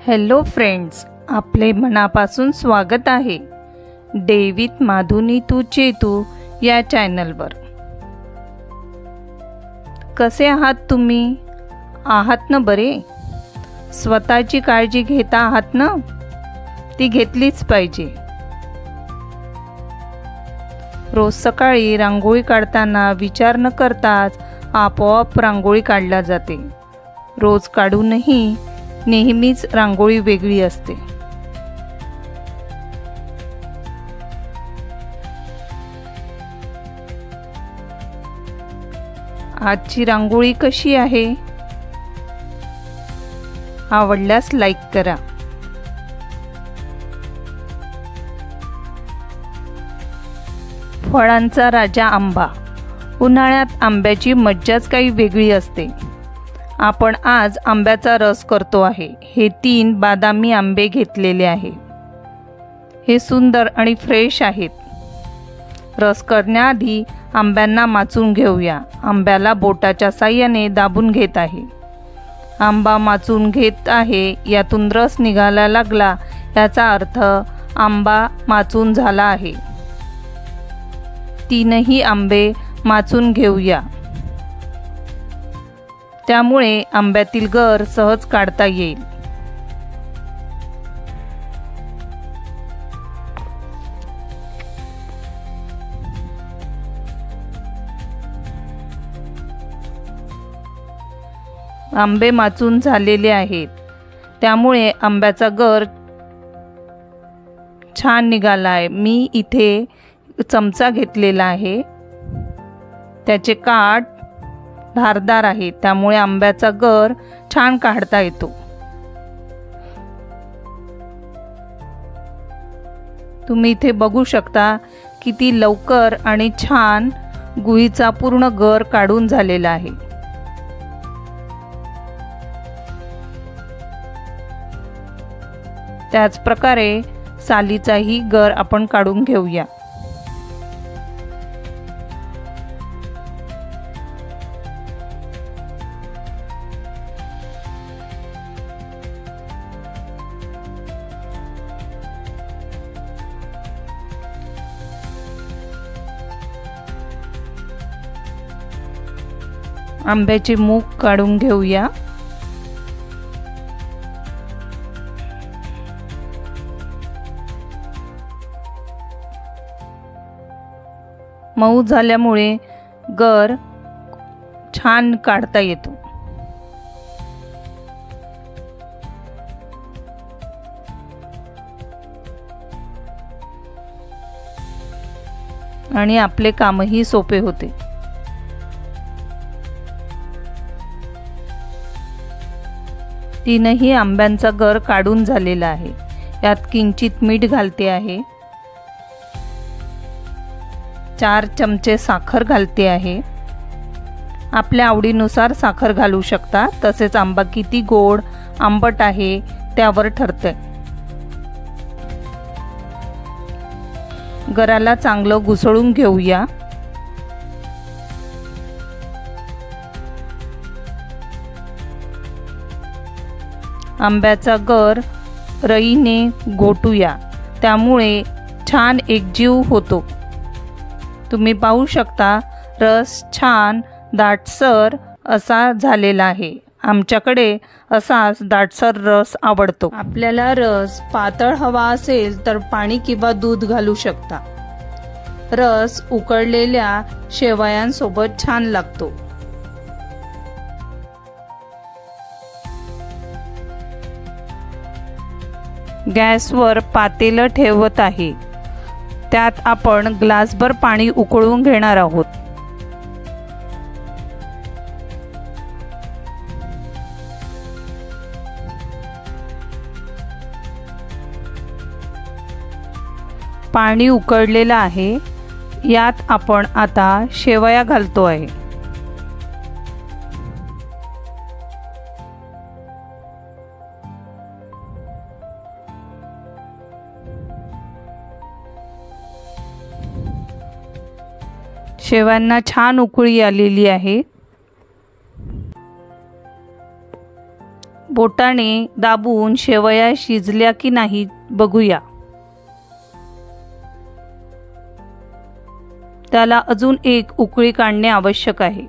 Hello friends, आपले मनापासून स्वागत आहे डे विथ माधुनी तू चेतू या चॅनलवर। कसे आहात तुम्ही? आहात ना बरे? स्वतःची काळजी घेता आहात ना? ती घेतलीच पाहिजे। रोज सकाळी रांगोळी काढताना विचार न करताच आपोआप रांगोळी काढल्या जाते। रोज काढूनही नेहमीच रांगोळी वेगळी असते। आजची रांगोळी कशी आहे? आवडल्यास लाईक करा। फळांचा राजा आंबा। उन्हाळ्यात आंब्याची मज्जाच काही वेगळी असते। आपण आज आंब्याचा रस करतो आहे। हे 3 बादामी आंबे घेतलेले आहे। हे सुंदर आणि फ्रेश आहेत। रस करण्याआधी आंब्यांना माचून घेऊया। आंब्याला बोटाच्या साहाय्याने दाबून घेत आहे। आंबा माचून घेत आहे, यातून रस निघायला लागला, याचा अर्थ आंबा माचून झाला आहे। 3ही आंबे माचून घेऊया। त्यामुळे आंब्यातील गर सहज काढता येईल। आंबे माचून झालेले आहेत, त्यामुळे आंब्याचा गर छान निघाला आहे। मी इथे चमचा घेतलेला आहे, त्याचे काठ धारदार आहे, त्यामुळे आंब्याचा गर छान काढता येतो। तुम्ही इथे बघू शकता किती लवकर आणि छान गुळीचा पूर्ण गर काढून झालेला आहे। त्याच प्रकारे सालीचाही गर आपण काढून घेऊया। आंब्याचे मूग काढून घेऊया। मऊ झाल्यामुळे गर छान काढता येतो। आणि आपले कामही सोपे होते। तीनही आंब्यांचा गर काढून झालेला आहे। यात किंचित मीठ घालते आहे। 4 चमचे साखर घालते आहे। आपल्या आवडीनुसार साखर घालू शकता। तसेच आंबा किती गोड आंबट आहे त्यावर ठरते। गराला चांगलं घुसळून घेऊया। आंब्याचा गर रईने घोटूया, त्यामुळे छान एकजीव होतो। तुम्ही पाहू शकता रस छान दाटसर असा झालेला आहे। आमच्याकडे असाच दाटसर रस आवडतो। आपल्याला रस पातळ हवा असेल तर पाणी किंवा दूध घालू शकता। रस उकळलेल्या शेवयांसोबत छान लागतो। गॅसवर पातेलं ठेवत आहे, त्यात आपण ग्लासभर पाणी उकळून घेणार आहोत। पाणी उकळलेलं आहे, यात आपण आता शेवया घालतो आहे। शेवयांना छान उकळी आलेली आहे। बोटाने दाबून शेवया शिजल्या की नाही बघूया. त्याला अजून एक उकळी काढणे आवश्यक आहे.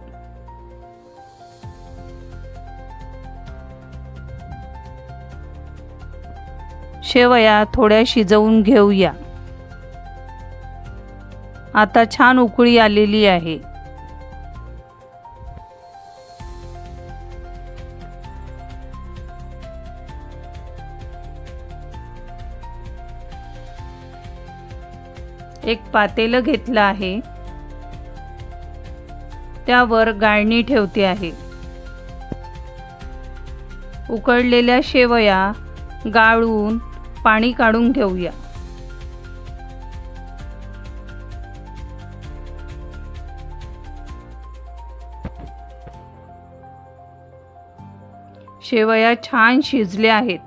शेवया थोड्या शिजवून घेऊया. आता छान उकळी आलेली आहे. एक पातेलं घेतलं आहे. त्यावर गाळणी ठेवते आहे. उकळलेल्या शेवया गाळून पाणी काढून घेऊया. शेवया छान शिजल्या आहेत.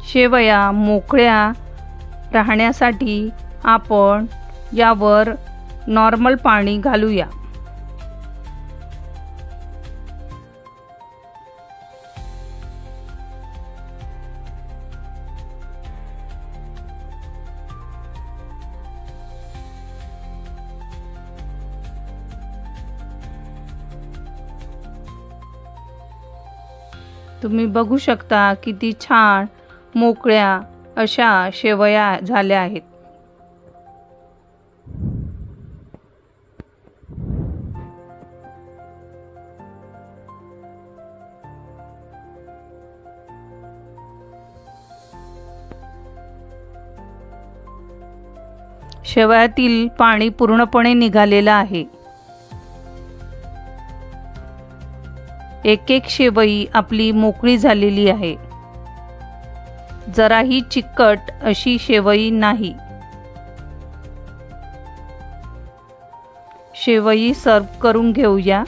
शेवया मोकळ्या राहण्यासाठी आपण यावर नॉर्मल पाणी घालूया. तुम्ही बघू शकता किती छान मोकळ्या अशा शेवया झाल्या आहेत. शेवयातील पाणी पूर्णपणे निघालेलं आहे. एक एक शेवई आपली मोकळी झालेली आहे. जराही चिकट अशी शेवई नाही. शेवई सर्व करून घेऊया.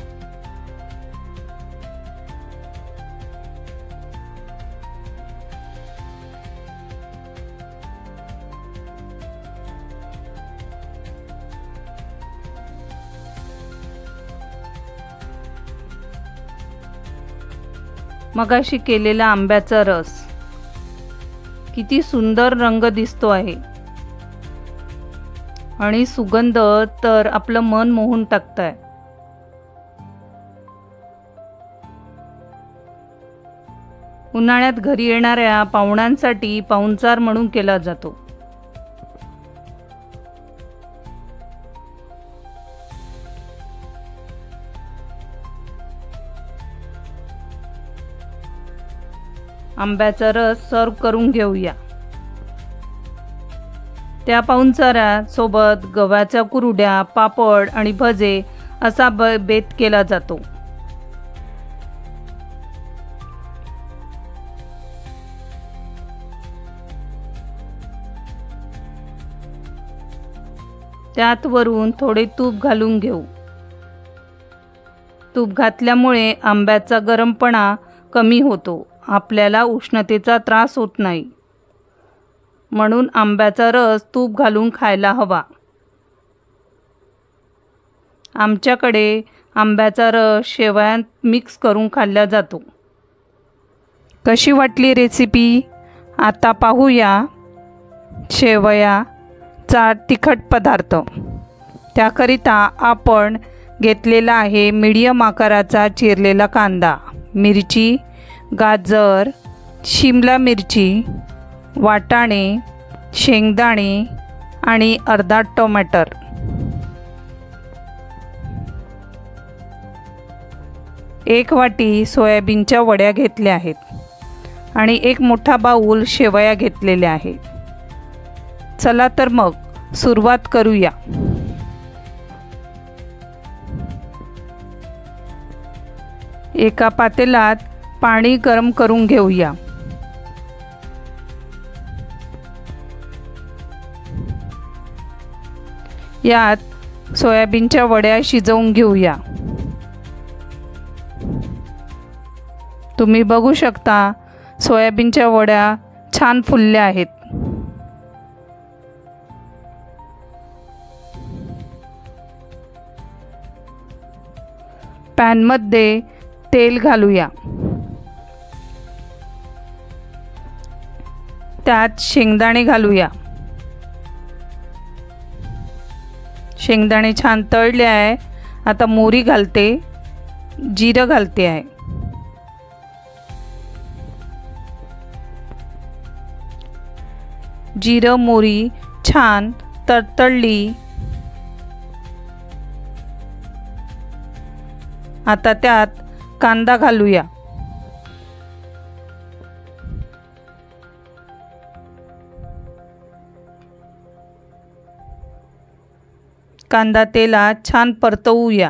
मगाशी केलेला आंब्याचा रस किती सुंदर रंग दिसतो आहे आणि सुगंध तर आपलं मन मोहून टाकतंय. उन्हाळ्यात घरी येणाऱ्या पाहुण्यांसाठी पाहुणचार म्हणून केला जातो. आंब्याचा रस सर्व करून घेऊया. त्या पाहुणचारात सोबत गव्हाच्या कुरड्या, पापड आणि भजे असा बेत केला जातो. त्यात वरून थोडे तूप घालून घेऊ. तूप घातल्यामुळे आंब्याचा गरमपणा कमी होतो. आपल्याला उष्णतेचा त्रास होत नाही. म्हणून आंब्याचा रस तूप घालून खायला हवा. आमच्याकडे आंब्याचा रस शेवयात मिक्स करून खाल्ला जातो. कशी वाटली रेसिपी? आता पाहूया शेवयाचा तिखट पदार्थ. त्याकरिता आपण घेतलेला आहे मीडियम आकाराचा चिरलेला कांदा, मिरची, गाजर, शिमला मिरची, वाटाणे, शेंगदाणे आणि अर्धा टोमॅटो. एक वाटी सोयाबीनच्या वड्या घेतल्या आहेत आणि एक मोठा बाऊल शेवया घेतलेल्या आहेत. चला तर मग सुरुवात करूया. एका पातेल्यात पाणी गरम करून घेऊया. यात सोयाबीनच्या वड्या शिजवून घेऊया. तुम्ही बघू शकता सोयाबीनच्या वड्या छान फुलल्या आहेत. पॅनमध्ये तेल घालूया. त्यात शेंगदाणे घालूया. शेंगदाणे छान तळले आहे. आता मोहरी घालते, जिरं घालते आहे. जिरं मोहरी छान तळतळली. आता त्यात कांदा घालूया. कांदा तेलात छान परतवूया.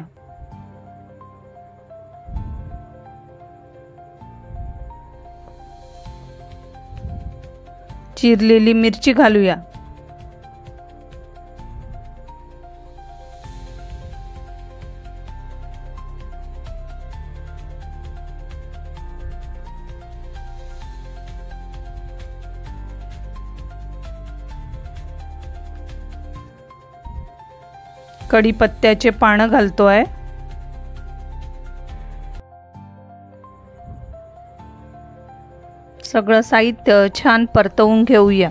चिरलेली मिरची घालूया. कढीपत्त्याचे पानं घालतोय. सगळं साहित्य छान परतवून घेऊया.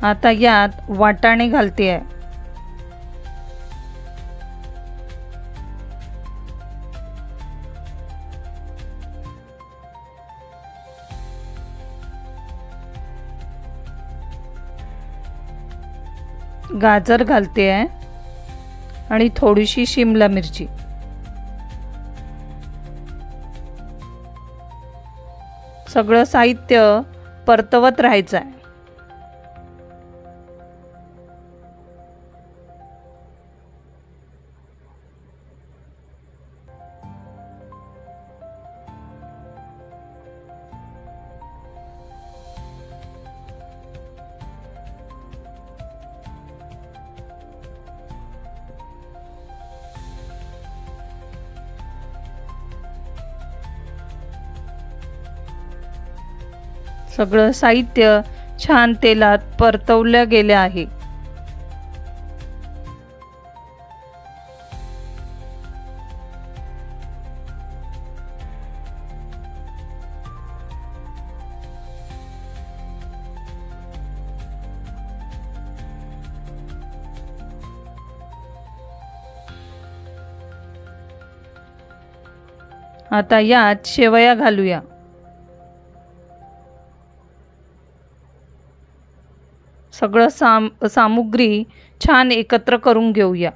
आता यात वाटाणे घालते आहे. गाजर घालते आहे आणि थोडीशी शिमला मिरची. सगळं साहित्य परतवत राहायचं आहे. सगळं साहित्य छान तेलात परतवलं गेले आहे. आता यात शेवया घालूया. सगळं सामुग्री छान एकत्र करून घेऊया.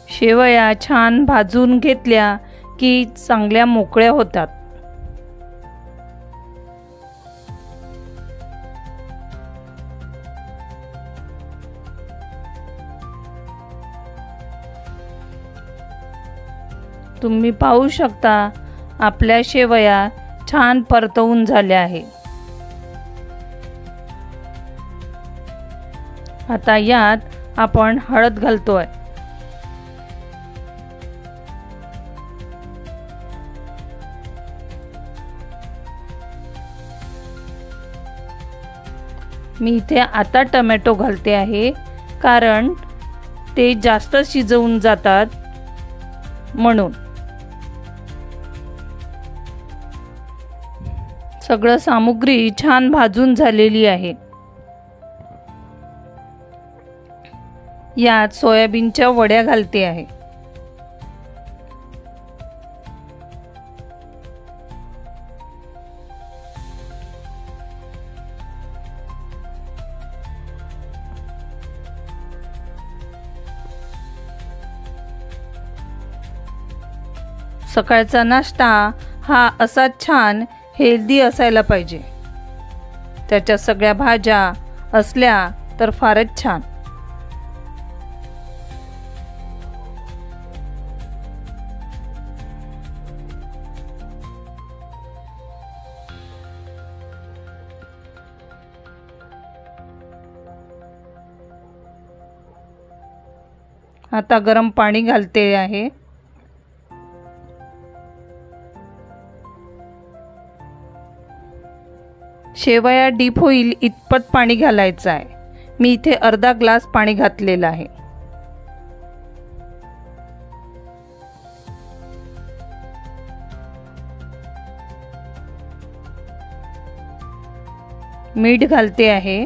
शेवया छान भाजून घेतल्या की चांगल्या मोकळ्या होतात. तुम्ही पाहू शकता आपल्या शेवया छान परतवून झाल्या आहे. आता यात आपण हळद घालतोय. मी इथे आता टोमॅटो घालते आहे कारण ते जास्त शिजवून जातात म्हणून. सगळं सामुग्री छान भाजून झालेली आहे. यात सोयाबीनच्या वड्या घालते आहे. सकाळचा नाश्ता हा असा छान हेल्दी असायला पाहिजे. त्याच्या सगळ्या भाज्या असल्या तर फारच छान. आता गरम पाणी घालते आहे. शेवया डीप होईल इतपत पाणी घालायचं आहे. मी इथे अर्धा ग्लास पाणी घातलेलं आहे. मीठ घालते आहे.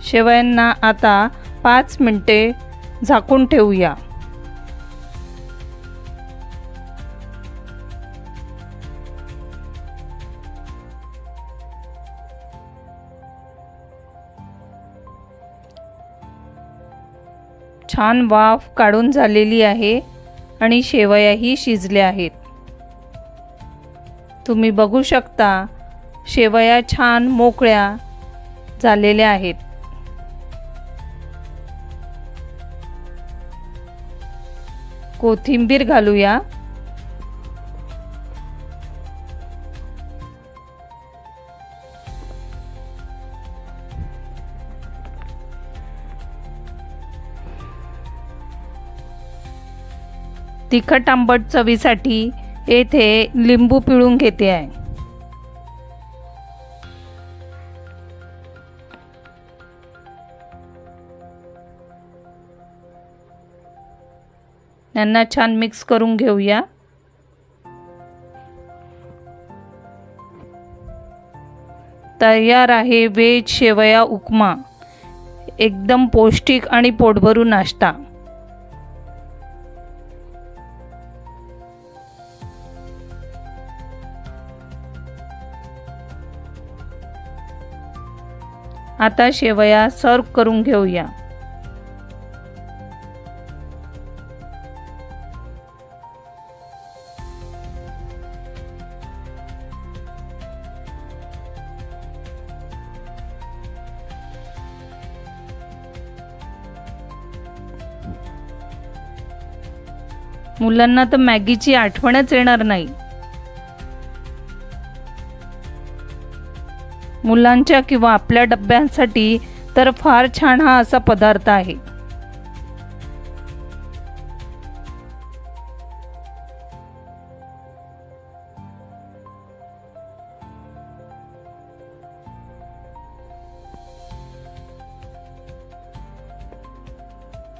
शेवयांना आता 5 मिनिटे झाकून ठेवूया. छान वाफ काढून झालेली आहे आणि शेवयाही शिजल्या आहेत. तुम्ही बघू शकता शेवया छान मोकळ्या झालेल्या आहेत. कोथिंबीर घालूया. तिखट आंबट चवीसाठी येथे लिंबू पिळून घेते आहे. यांना छान मिक्स करून घेऊया. तयार आहे व्हेज शेवया उपमा. एकदम पौष्टिक आणि पोटभरून नाश्ता. आता शेवया सर्व करून घेऊया. मुलांना तर मॅगीची आठवणच येणार नाही. मुलांच्या किंवा आपल्या डब्यांसाठी तर फार छान हा असा पदार्थ आहे.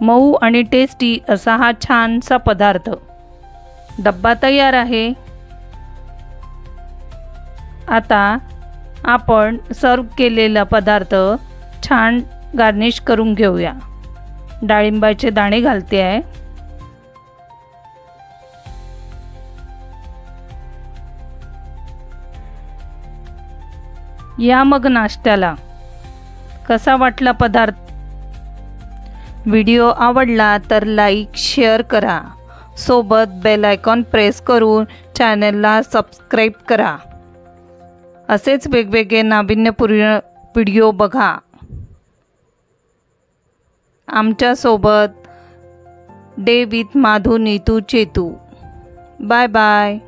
मऊ आणि टेस्टी असा हा छानसा पदार्थ. डब्बा तयार आहे. आता आपण सर्व केलेला पदार्थ छान गार्निश करून घेऊया. डाळिंबाचे दाणे घालते आहे. या मग नाश्त्याला. कसा वाटला पदार्थ? व्हिडिओ आवडला तर लाईक शेअर करा. सोबत बेल आयकॉन प्रेस करून चॅनलला सबस्क्राईब करा. असेच वेगवेगळे नाविन्यपूर्ण व्हिडिओ बघा. आमच्यासोबत day with Madhu Neetu Chetu. Bye bye.